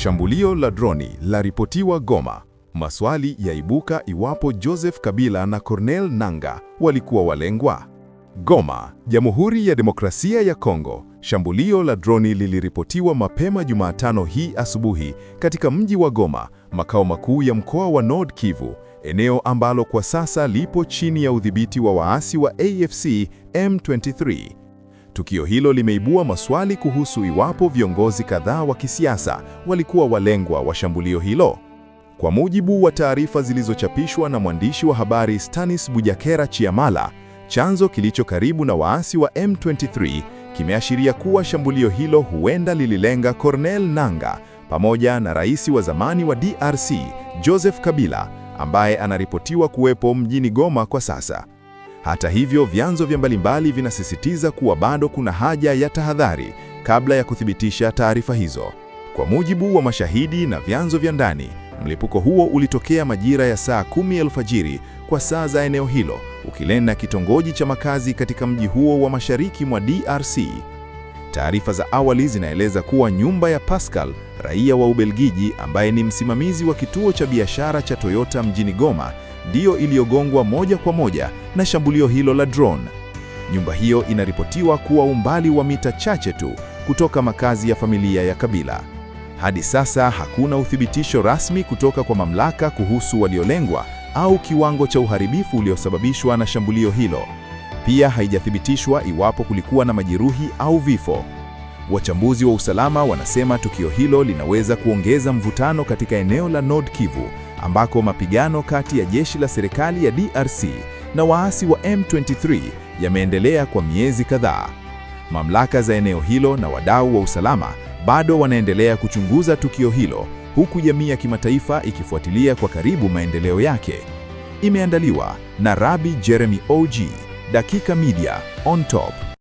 Shambulio la droni laripotiwa Goma. Maswali yaibuka iwapo Joseph Kabila na Corneille Nangaa walikuwa walengwa. Goma, Jamhuri ya Demokrasia ya Kongo. Shambulio la droni liliripotiwa mapema Jumatano hii asubuhi katika mji wa Goma, makao makuu ya mkoa wa Nord Kivu, eneo ambalo kwa sasa lipo chini ya udhibiti wa waasi wa AFC M23. Tukio hilo limeibua maswali kuhusu iwapo viongozi kadhaa wa kisiasa walikuwa walengwa wa shambulio hilo. Kwa mujibu wa taarifa zilizochapishwa na mwandishi wa habari Stanis Bujakera Chiamala, chanzo kilicho karibu na waasi wa M23 kimeashiria kuwa shambulio hilo huenda lililenga Corneille Nangaa pamoja na rais wa zamani wa DRC Joseph Kabila, ambaye anaripotiwa kuwepo mjini Goma kwa sasa. Hata hivyo, vyanzo vya mbalimbali vinasisitiza kuwa bado kuna haja ya tahadhari kabla ya kuthibitisha taarifa hizo. Kwa mujibu wa mashahidi na vyanzo vya ndani, mlipuko huo ulitokea majira ya saa 10 alfajiri kwa saa za eneo hilo, ukilenga kitongoji cha makazi katika mji huo wa mashariki mwa DRC. Taarifa za awali zinaeleza kuwa nyumba ya Pascal, raia wa Ubelgiji ambaye ni msimamizi wa kituo cha biashara cha Toyota mjini Goma, ndiyo iliyogongwa moja kwa moja na shambulio hilo la drone. Nyumba hiyo inaripotiwa kuwa umbali wa mita chache tu kutoka makazi ya familia ya Kabila. Hadi sasa hakuna uthibitisho rasmi kutoka kwa mamlaka kuhusu waliolengwa au kiwango cha uharibifu uliosababishwa na shambulio hilo. Pia haijathibitishwa iwapo kulikuwa na majeruhi au vifo. Wachambuzi wa usalama wanasema tukio hilo linaweza kuongeza mvutano katika eneo la Nord Kivu, ambako mapigano kati ya jeshi la serikali ya DRC na waasi wa M23 yameendelea kwa miezi kadhaa. Mamlaka za eneo hilo na wadau wa usalama bado wanaendelea kuchunguza tukio hilo, huku jamii ya kimataifa ikifuatilia kwa karibu maendeleo yake. Imeandaliwa na Rabi Jeremy OG, Dakika Media, On Top.